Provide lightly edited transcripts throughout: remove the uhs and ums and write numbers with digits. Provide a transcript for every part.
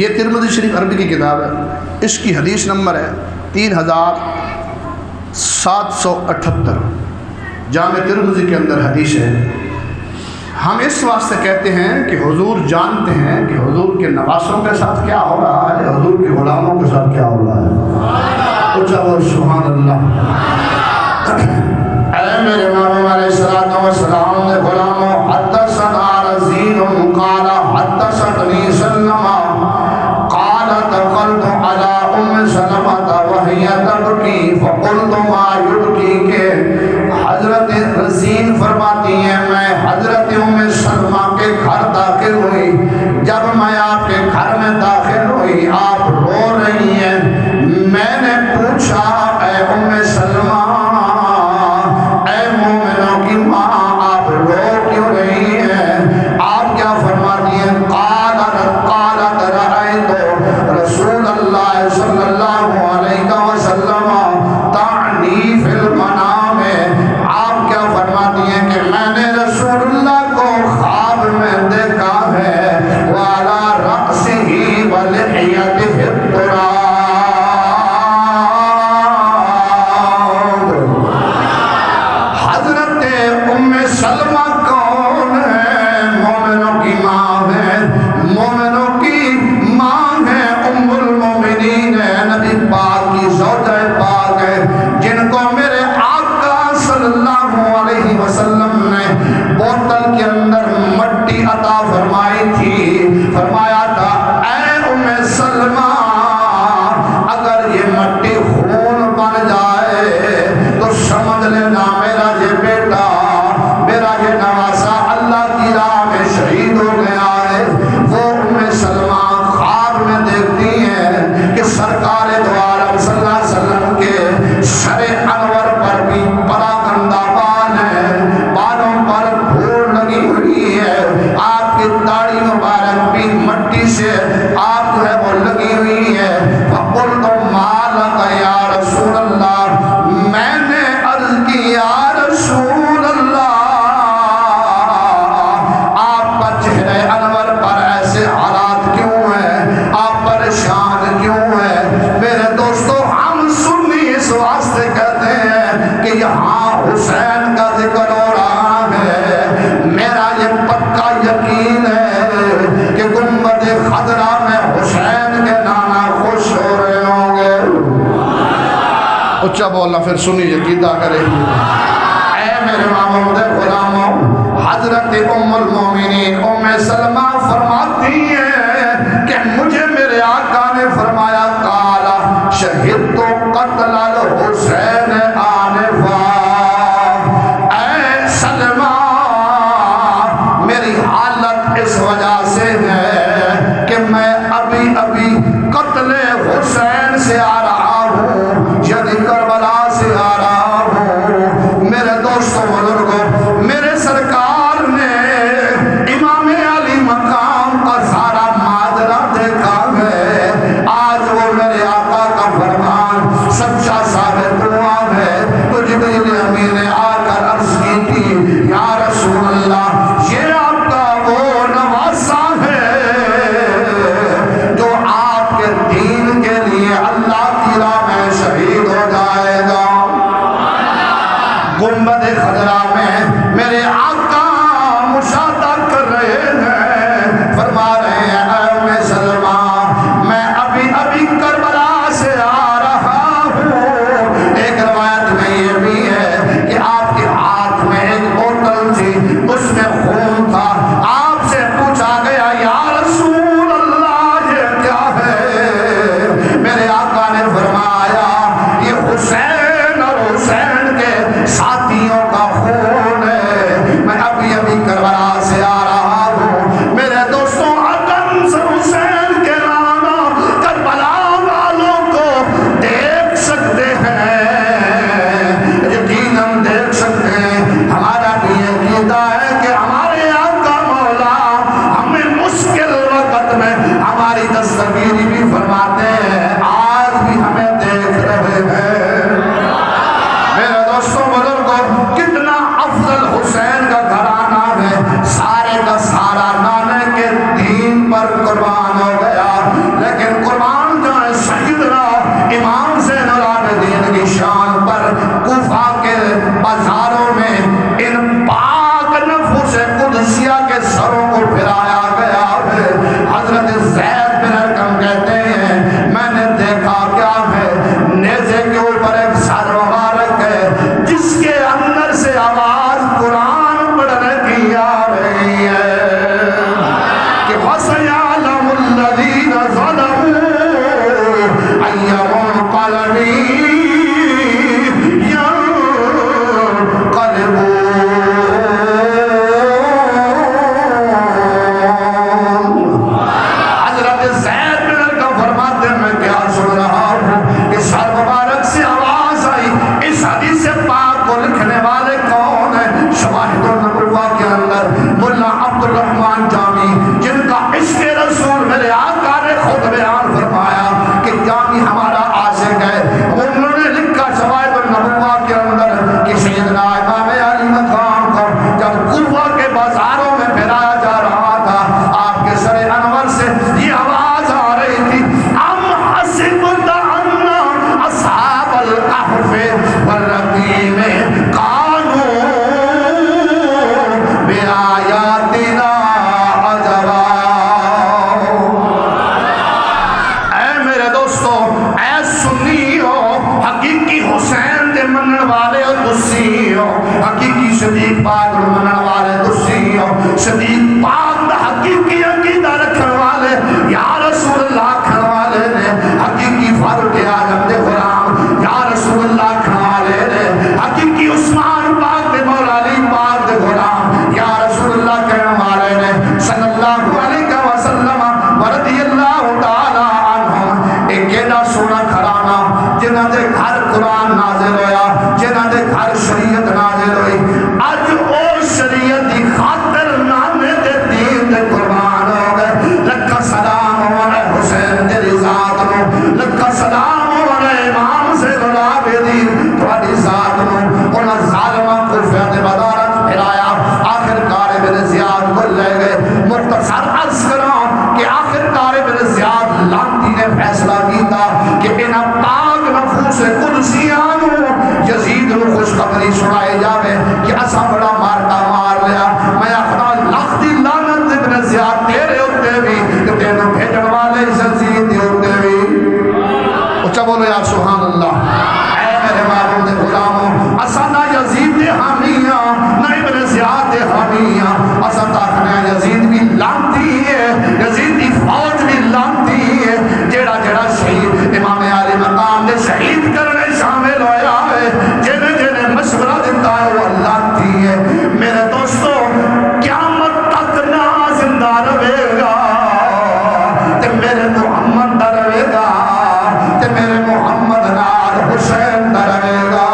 یہ ترمذی شریف عربی کی کتاب ہے، اس کی حدیث نمبر ہے 3778، جامع ترمذی کے اندر حدیث ہے۔ ہم اس واسطے کہتے ہیں کہ حضور جانتے ہیں کہ حضور کے نواسوں کے ساتھ کیا ہو رہا ہے، حضور کے غلاموں کے ساتھ کیا ہو رہا ہے۔ اچھا وہ سبحان اللہ۔ اے میرے امام علیہ السلام نے غلاموں حدثنا رزین قال حدثتنی سلمہ قال دخلت على ام سلمہ وهي تبکی فقلت ما یبکیک۔ حضرت رزین فرماتی ہیں میں حضرت ام سلمہ کے گھر داخل ہوئی، جب میں آپ کے گھر میں داخل ہوئی آپ رو رہی ہیں، میں نے پوچھا اے ام سلمہ اے مومنوں کی ماں آپ رو کیوں رہی ہیں؟ آپ کیا فرماتی ہیں؟ قالت رأیت رسول اللہ صلی اللہ علیہ وسلم تعنی فی المنام۔ آپ کیا فرماتی ہیں کہ میں نے رسول اللہ کو خواب میں دیکھا ہے وعلی رأسہ ولحیتہ التراب۔ حضرت ام سلمہ کون ہے؟ مومنوں کی ماں ہے، مومنوں کی ماں ہے، ام المومنین ہے، نبی پاک کی زوجہ پاک ہے، جن کو میرے آقا صلی اللہ علیہ وسلم نے بوتل کے اندر مٹی عطا فرمائی تھی، فرمایا تھا اے ام سلمہ اگر یہ مٹی خون بن جائے تو سمجھ لینا میرا یہ بیٹا، میرا یہ نواسا اللہ کی راہ میں شہید ہو گیا ہے۔ وہ ام سلمہ خواب میں دیکھتی ہیں کہ سرکار دو عالم صلی اللہ علیہ وسلم کے سر انور پر بھی پراگندہ بال ہے، بالوں پر دھول لگی ہوئی ہے، آپ کی داڑھی مبارک بھی مٹی سے آپ جو ہے وہ لگی ہوئی ہے۔ فقلت ما لک یا رسول اللہ، میں نے عرض کی یا رسول اللہ آپ کا چہرے انور پر ایسے حالات کیوں ہیں، آپ پریشان کیوں ہیں؟ میرے دوستو ہم سنی اس واسطے کہتے ہیں کہ یہاں حسین کا ذکر ہو رہا ہے، میرا یہ پکا یقین ہے کہ گنبد خضرا میں حسین کے نانا خوش ہو رہے ہوں گے۔ اچھا بولنا پھر سنی یقیدہ کرے۔ اے میرے محمود غلاموں، حضرت ام المومنین ام سلمہ فرماتی ہیں کہ مجھے میرے آقا نے فرمایا قالا شہدت قتل الحسین آنفا۔ اے سلمہ میری حالت اس وجہ سے ہے کہ میں ابھی ابھی قتل حسین سے آ رہا ہوں، یعنی کربلا سے آ رہا ہوں۔ میرے دوستوں بزرگوں، میرے سرکار نے امام علی مقام کا سارا ماجرا دیکھا ہے، آج وہ میرے آقا کا فرمان سچا ثابت ہوا ہے۔ تو جبریل امین نے آ کر عرض کی تھی یا رسول اللہ یہ آپ کا وہ نواسا ہے جو آپ کے دین کے لیے اللہ کی راہ میں شہید ہو جائے گا۔ گنبد خضرا میں میرے آقا مشاہدہ کر رہے ہیں، فرما رہے ہیں اے ام سلمہ میں ابھی ابھی کربلا سے آ رہا ہوں۔ ایک روایت میں یہ بھی ہے کہ آپ کے ہاتھ میں ایک بوتل تھی، اس میں خون تھا، آپ سے پوچھا گیا یا رسول اللہ یہ کیا ہے؟ میرے آقا نے فرمایا یہ حسین اور حسین کے ساتھیوں کا خون ہے، میں ابھی ابھی کربلا سے آ رہا ہوں۔ میرے دوستوں عدن سے حسین کے نانا کربلا والوں کو دیکھ سکتے ہیں، یقیناً دیکھ سکتے ہیں۔ ہمارا بھی یہ عقیدہ ہے کہ ہمارے آقا مولا ہمیں مشکل وقت میں ہماری دستگیری بھی فرماتے ہیں، آج بھی ہمیں دیکھ رہے ہیں۔ میرے دوستوں بزرگوں، کتنا افضل حسین کا گھرانہ ہے، سارے کا سارا نانے کے دین پر قربان ہو گیا۔ اچھا بولو یا سبحان اللہ. اے میرے معبود غلاموں اساں نہ یزید دے حامیاں نہ ابن زیاد دے حامیاں. اساں تاکنے یزید بھی لانتی ہے, یزید دی فوج بھی لانتی ہے. جیڑا جیڑا شہید امام علی مقام دے شہید کرنے شامل ہویا ہے, جنہیں جنہیں مشورہ دیتا ہے وہ لانتی ہے. میرے دوستو قیامت تک نہ زندہ رہے گا تے میرے محمد دا رہے گا, تے میرے محمد نال حسین دا رہے گا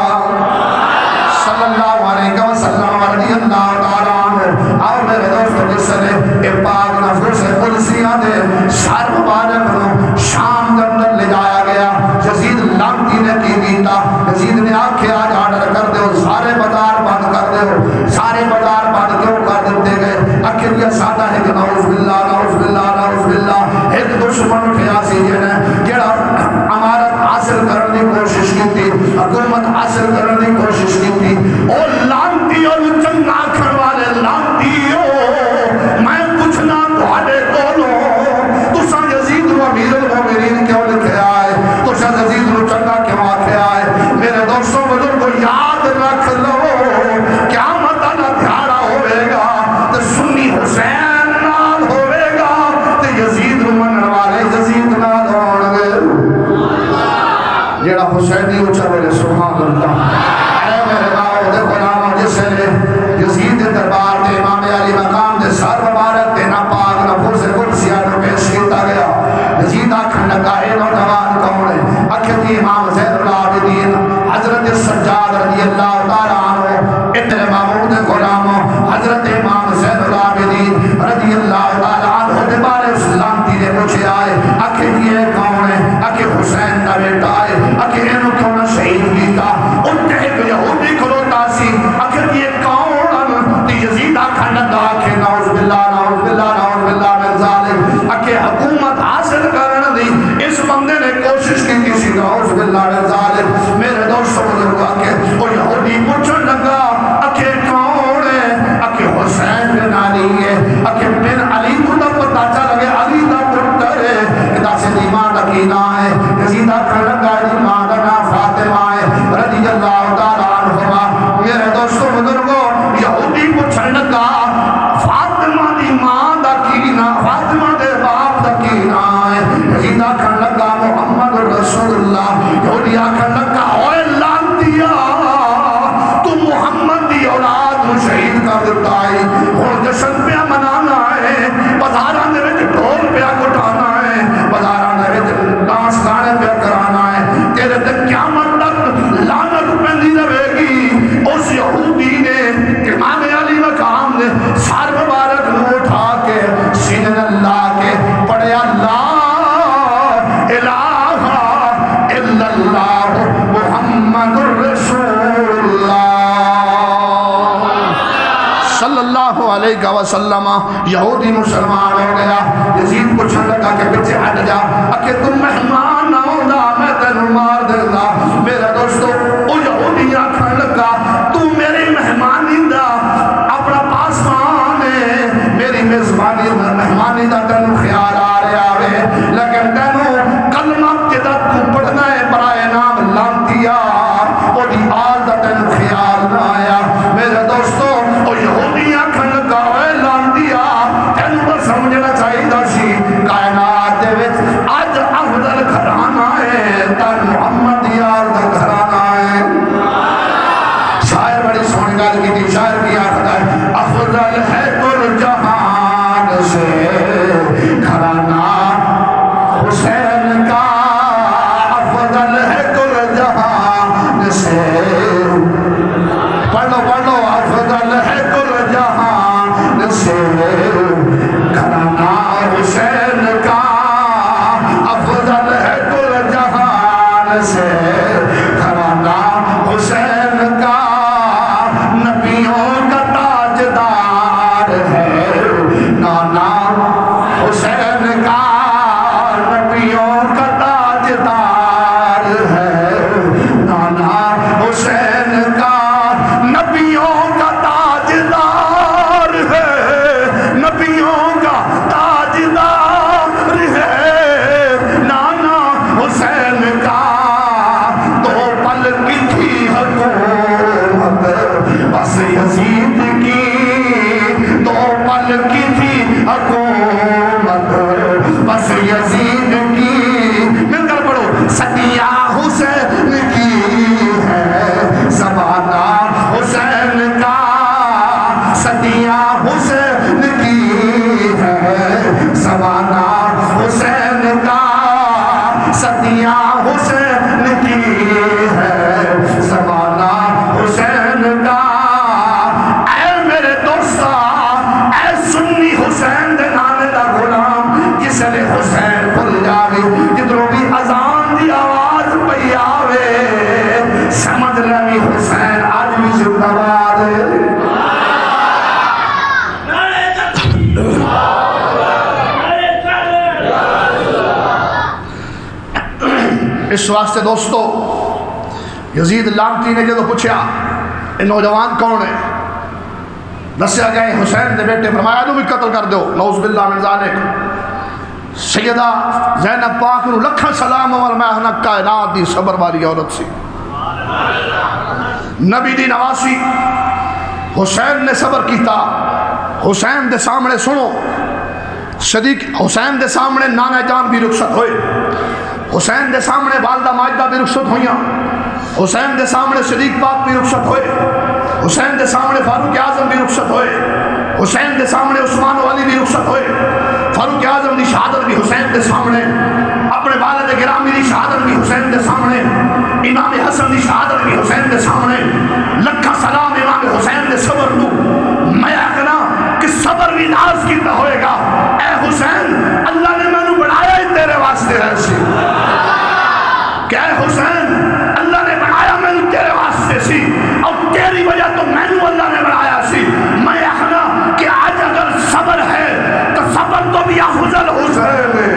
صلی اللہ علیہ وسلم رضی اللہ تعالیٰ عنہ. اور میرے دوستو جس نے پاک نفس قدسیہ دے سر مبارک نو شام دے اندر لے جایا گیا, یزید لانتی نے کی دیتا. یزید نے آنکھیں آج آرڈر کر دے, سارے بازار بند کر دے, سارے بازار بند کیوں کر دیتے گئے؟ آخر یہ سادہ ہے کہ نعوذ باللہ نعوذ باللہ نعوذ باللہ ایک دشمن اٹھیا سی جڑا امارت حاصل کرنے کی کوشش کی تھی, حکومت حاصل کرنے کی کوشش کی تھی. او لانتی اور چنگا کھڑ والے لانتی ہو, میں پوچھنا تھوڑے کولوں تساں یزید و امیر المومنین کیوں لکھے آئے, تساں یزید و چنگا کیوں آکھے آئے؟ میرے دوستوں بزرگوں یاد رکھ لو قیامت دا دھیاڑا ہوئے گا تے سنی حسین نال ہوئے گا تے یزید منن والے یزید نال ہون گے. جیڑا حسینی اچھا بولے سبحان اللہ. اے میرے باؤ دے غلاموں جس نے یزید دربار دے امام علی مقام دے سر مبارک دے ناپاک نفس قدسیہ نو پیش کیتا گیا. یزید آکھن لگا اے نوجوان کون ہے؟ آخر امام زین العابدین حضرت سجاد رضی اللہ تعالیٰ عنہ. اتنے معبود غلاموں حضرت امام زین العابدین رضی اللہ تعالیٰ عنہ دے بارے اس لانتی نے پوچھے آئے, آخر یہ کون ہے؟ آخر حسین کا بیٹا ہے, آخر اینو کیوں نہ شہید کیتا؟ ان کے ایک یہودی کھلوتا سی, آخر یہ کون؟ تو یزید آکھن لگا کہ نعوذ باللہ نعوذ باللہ نعوذ باللہ من ذالک. آخر حکومت حاصل کرنے دی اس بندے نے کوشش کی کسی نعوذ باللہ من ذالک. میرے دوستوں بزرگ آکے وہ یہودی پوچھن لگا آخر کون ہے؟ آخر حسین بن علی ہے. آخر بن علی کو تو پتہ چل گیا علی دا پتر ہے کہ داسے دی ماں دا کی نا ہے. یزید آکھن لگا دی ماں دا نام فاطمہ ہے رضی اللہ تعالیٰ عنہما. میرے دوستوں بزرگوں یہودی پوچھن لگا فاطمہ دی ماں دا کی نا, فاطمہ دے باپ دا کی نا ہے؟ یزید آکھن لگا محمد رسول اللہ. یہودی آکھن لگا اوے لانتیا تو محمد دی اولاد نو شہید کر دیتا ہے, ہن جشن پہ منانا ہے, بازاراں دے وچ ڈھول پہ کٹانا ہے, بازاراں دے وچ ڈانس گانے پہ کرانا ہے, تیرے تے قیامت تک لعنت پیندی رہے گی. اس یہودی نے امام علی مقام نے سر مبارک نو اٹھا کے سینے اللہ کے پڑھیا لا الہ الا اللہ محمد رسول اللہ صلی اللہ علیہ وسلم. یہودی مسلمان ہو گیا. یزید پوچھن لگا کہ پیچھے ہٹ جا, کہ تم مہمان نہ ہوندا میں تینوں مار دیندا. میرے دوستو او یہودی آکھن لگا تو میری مہمانی دا اپنا پاسبان ہے, میری میزبانی مہمانی دا تینوں خیال آ رہا ہے, لیکن تینوں کلمہ جدا تو پڑھنا ہے برائے نام لانتیا او دی آل دا تینوں خیال نہ آیا. میرے دوستو او یہودی آکھن لگا اے لانتیا تینوں پر سمجھنا چاہیے دا سی کائنات دے وچ اج افضل گھرانہ ہے تن محمد یار دا گھرانہ ہے. شاعر بڑی سونی گل کی تھی, شاعر کی آخر ہے افضل ہے کل جہان سے گھرانہ حسین کا, افضل ہے کل جہان سے, پڑھو پڑھو, افضل ہے کل جہان سے گھرانہ حسین کا, افضل ہے کل جہان سے حسین کا صدیاں حسین کی ہے زمانہ حسین کا اے میرے دوستا اے سنی حسین دے نانے دا غلام جس نے حسین بھول جاوے جدروں بھی اذان دی آواز پئی آوے سمجھ لگی حسین آج بھی زندہ باد ہے اس واسطے دوستو یزید لعنتی نے جدو پوچھا یہ نوجوان کون ہے دسیا گئے حسین دے بیٹے فرمایا انہوں بھی قتل کر دو نعوذ باللہ من ذالک سیدہ زینب پاک نو لکھا سلام اور میں ہنک کائنات دی صبر والی عورت سی نبی دی نواسی حسین نے صبر کیتا حسین دے سامنے سنو صدیق حسین دے سامنے نانا جان بھی رخصت ہوئے حسین دے سامنے والدہ ماجدہ بھی رخصت ہوئیاں حسین دے سامنے صدیق پاک بھی رخصت ہوئے حسین دے سامنے فاروق اعظم بھی رخصت ہوئے حسین دے سامنے عثمان و علی بھی رخصت ہوئے فاروق اعظم دی شہادت بھی حسین دے سامنے اپنے والد گرامی دی شہادت بھی حسین دے سامنے امام حسن دی شہادت بھی حسین دے سامنے لکھا سلام امام حسین دے صبر نو میں آکنا کہ صبر بھی ناز کیتا ہوئے گا اے حسین اللہ نے میں نو بڑھایا ہی تیرے واسطے ہے سی کہ اے حسین اللہ نے بڑھایا میں نو تیرے واسطے سی اور تیری وجہ تو میں نو اللہ نے بڑھایا سی میں آکنا کہ آج اگر صبر ہے تو صبر تو بھی افضل حسین ہے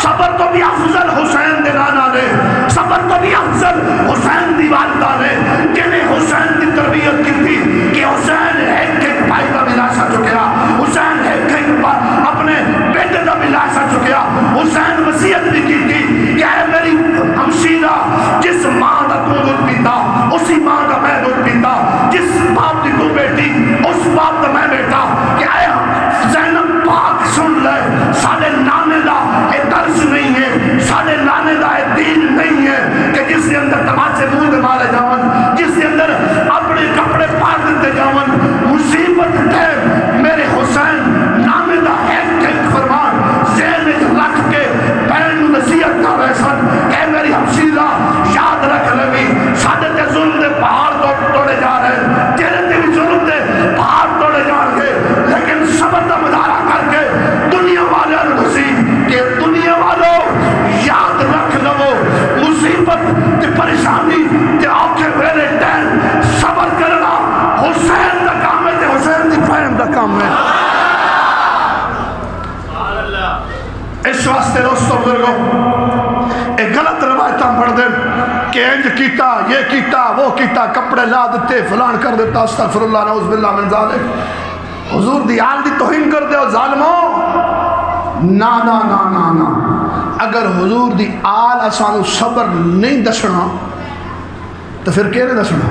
صبر تو بھی افضل حسین دے نانا نے صبر تو بھی افضل حسین دی والدہ نے جنہیں حسین دی تربیت کی تھی کہ حسین ایک ایک بھائی کا بھی لاشا چکیا حسین ایک ایک اپنے بیٹے کا بھی لاشا چکیا حسین وصیت بھی کی تھی کہ اے میری ہمشیرہ جس ماں کا تو دودھ پیتا اسی ماں کا میں دودھ پیتا جس باپ کی تو بیٹی اس باپ کا میں بیٹا کہ اے زینب پاک سن لے سارے نانے دا اے درس نہیں ہے سارے نانے دا اے دین نہیں ہے کہ جس کے اندر تماچے منہ دے مارے جاون جس کے اندر اپنے کپڑے پار دیتے جاون مصیبت ہے میرے حسین نانے دا ایک ایک فرمان ذہن رکھ کے بہن نصیحت کا ویسن کہ میری ہمشیرہ یاد رکھ لگی سادے تے ظلم دے پہاڑ توڑے جا رہے تیرے تے بھی ظلم دے پہاڑ توڑے جا رہے لیکن صبر کا مظاہرہ کر کے دنیا والے نسی کہ دنیا والوں یاد رکھ لو مصیبت تے پریشانی تے آنکھیں ویلے ٹین صبر کرنا حسین دا کام ہے تے حسین دی بہن دا کام ہے اس واسطے دوستو بزرگوں ایک غلط روایتاں پڑھ دیں کہ انج کیتا یہ کیتا وہ کیتا کپڑے لا دیتے فلان کر دیتا استغفر اللہ نعوذ باللہ من ذالک حضور دی آل دی توہین کر دے ظالموں نا نا نا نا نا اگر حضور دی آل اسانو صبر نہیں دسنا تو پھر کیرے دسنا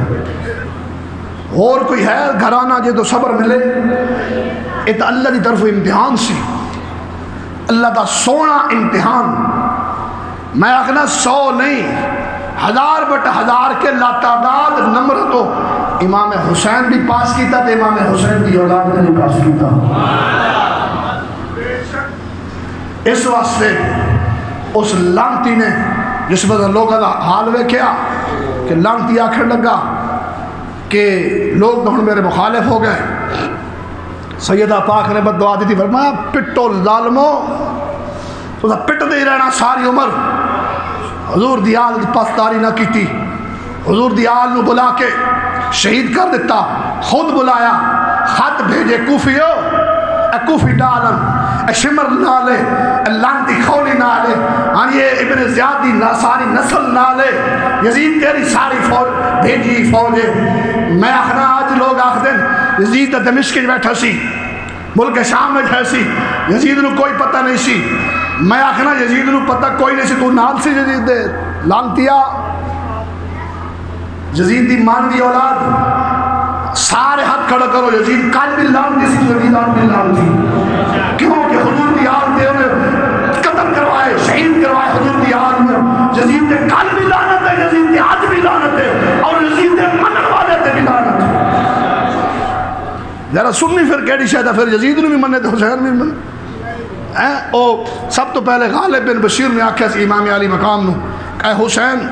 اور کوئی ہے گھرانا جے تو صبر ملے یہ تو اللہ دی طرف امتحان سی اللہ دا سونا امتحان میں آخنا 100 نہیں 1000 بٹ 1000 کے لاتعداد نمبر تو امام حسین بھی پاس کیتا تو امام حسین کی اولاد نے بھی پاس کیتا اس واسطے اس لعنتی نے جس وقت لوگوں کا حال ویکھیا کہ لعنتی آخر لگا کہ لوگ تو میرے مخالف ہو گئے سیدہ پاک نے بد دعا دی تھی فرمایا پٹو ظالمو تو پٹ دے رہنا ساری عمر حضور دی آل دی پاسداری نہ کی تھی حضور دی آل نو بلا کے شہید کر دیتا خود بلایا خط بھیجے کوفیو اے کوفی ڈالن اے شمر نالے اے لانتی خولی نالے یہ ابن زیاد دی ساری نسل نالے یزید تیری ساری فوج بھیجی فوجے میں آخنا آج لوگ آخ دیں یزید دمشق کے بیٹھا سی ملک شام میں ہے سی یزید نو کوئی پتہ نہیں سی میں آخنا یزید نو پتہ کوئی نہیں سی تو نال سی یزید دے لانتیا یزید دی مانوی اولاد سارے ہاتھ کھڑا کرو یزید کل بھی لانتی سی یزید آن بھی لانتی کیوں کہ حضور دی آن دے انہیں قتل کروائے شہید کروائے حضور دی آن میں یزید دے کل بھی لانت ہے یزید دے آج بھی لانت ہے اور یزید دے منن والے دے بھی لانت ہے ذرا سننی پھر کیڑی شاید ہے پھر یزید نے بھی مننے تو حسین بھی مننے او سب تو پہلے غالب بن بشیر نے آکھیا سی امام علی مقام نو اے حسین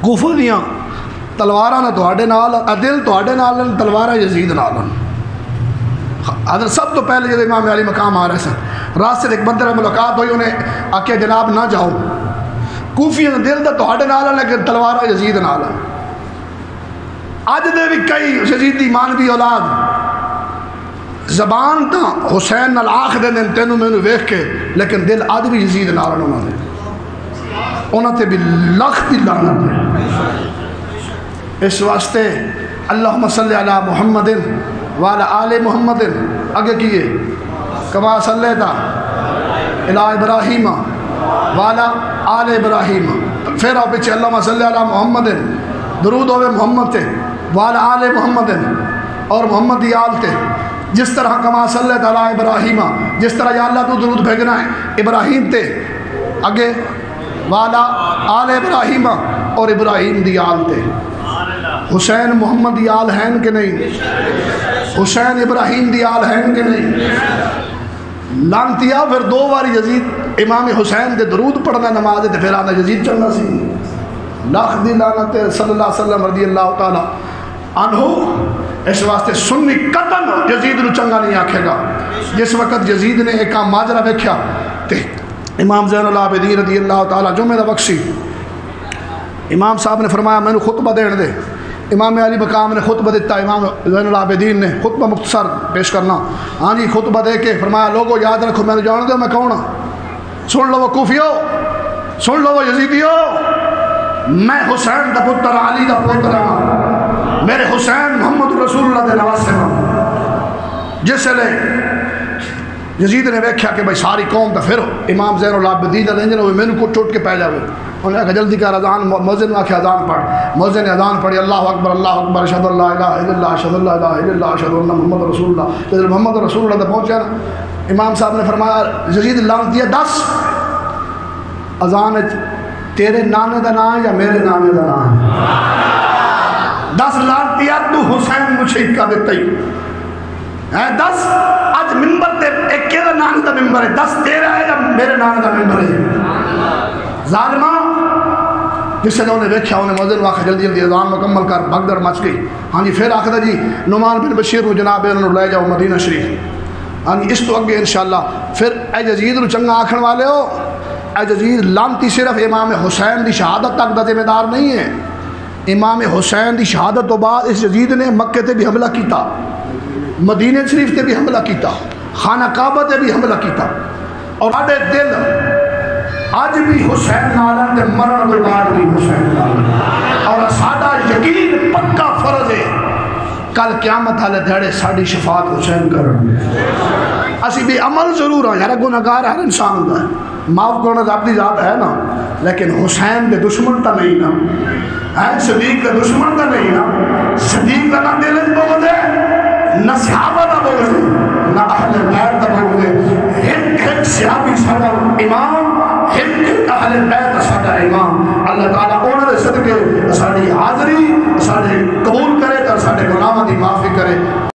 کوفہ دیاں تلواراں نہ تواڈے نال دل تواڈے نال تلواراں یزید نال حضرت سب تو پہلے جب امام علی مقام آ رہے سن راستے ایک بندے سے ملاقات ہوئی انہیں آکھیا جناب نہ جاؤ کوفیاں دا دل تو تواڈے نال ہے لیکن تلواراں یزید نال ہے اج دے بھی کئی یزیدی مانوی اولاد زبان تا حسین نال آکھ دے دن تینوں مینوں ویکھ کے لیکن دل اج بھی یزید نال انہاں تے بھی لکھ دی لعنت ہے اس واسطے اللہم صلی علی محمد وعلی آل محمد اگے کیے کما صلیتا الی ابراہیم وعلی آل ابراہیم پھر آؤ پیچھے اللہم صلی علی محمد درود ہوئے محمد تے وعلی آل محمد اور محمد دی آل تے جس طرح کما صلیتا علی ابراہیم جس طرح یا اللہ تو درود بھیجنا ہے ابراہیم تے اگے وعلی آل ابراہیم اور ابراہیم دی آل تے حسین محمد دی آل ہیں کہ نہیں حسین ابراہیم دی آل ہیں کہ نہیں لانتیا پھر دو بار یزید امام حسین دے درود پڑھنا نماز دے پھر آنا یزید چلنا سی لاکھ دی لعنت صلی اللہ علیہ وسلم رضی اللہ تعالی عنہ اس واسطے سنی قطن یزید نو چنگا نہیں آکھے گا جس وقت یزید نے ایک ماجرا دیکھا تے امام زین العابدین رضی اللہ تعالی جمعہ دا بخشی امام صاحب نے فرمایا میں نے خطبہ دین دے امام علی مقام نے خطبہ دیتا امام زین العابدین نے خطبہ مختصر پیش کرنا ہاں جی خطبہ دے کے فرمایا لوگو یاد رکھو میں نے جان دے میں کون سن لو کوفیو سن لو یزیدیو میں حسین دا پتر علی دا پتر ہاں میرے حسین محمد رسول اللہ دے نواسے ہاں جس لے یزید نے ویکھیا کہ بھائی ساری قوم دا پھر امام زین العابدین دا لینجن ہوئے میں نے کو ٹوٹ کے پہ جاوے انہوں نے کہا جلدی کر اذان موذن نے آکھیا اذان پڑھ موذن نے اذان پڑھی اللہ اکبر اشہد اللہ الہ الا اللہ اشہد اللہ الہ الا اللہ اشہد اللہ محمد رسول اللہ جب محمد رسول اللہ تک پہنچا نا امام صاحب نے فرمایا یزید لعنتیہ دس اذان تیرے نانے دا نام یا میرے نانے دا نام دس لعنتیہ تو حسین مشہید کا دیتا ہی دس آج ممبر تے ایک کے دا نانے دا ممبر ہے دس تیرا ہے یا میرے نانے دا ممبر ہے ظالمہ جس سے انہوں نے دیکھا انہیں موذن واقع جلدی جلدی اذان مکمل کر بھگدڑ مچ گئی ہاں جی پھر آخر جی نعمان بن بشیر کو جناب انہوں نے لے جاؤ مدینہ شریف ہاں جی اس تو اگے انشاءاللہ پھر اے یزید نو چنگا آکھن والے ہو اے یزید لعنتی صرف امام حسین دی شہادت تک دا ذمہ دار نہیں ہے امام حسین دی شہادت تو بعد اس یزید نے مکے تے بھی حملہ کیتا مدینہ شریف تے بھی حملہ کیتا خانہ کعبہ تے بھی حملہ کیتا اور آدھے دل آج بھی حسین نالن دے مرن دے بعد بھی حسین نالن اور سادہ یقین پکا فرض ہے کل قیامت والے دھڑے ساڑی شفاعت حسین کرن اسی بھی عمل ضرور ہیں یار گناہگار ہر انسان ہوتا ہے معاف کرنا رب دی ذات ہے نا لیکن حسین دے دشمن تا نہیں نا صدیق دے دشمن تا نہیں نا صدیق دا نہ دل بغض ہے نہ صحابہ دا بغض ہے نہ اہل بیت دا بغض ہے ایک صحابی ساڈا امام ایک اہل بیت ساڈا امام اللہ تعالیٰ انہوں نے صدقے ساڈی حاضری ساڈے قبول کرے تو ساڈے گناہاں دی معافی کرے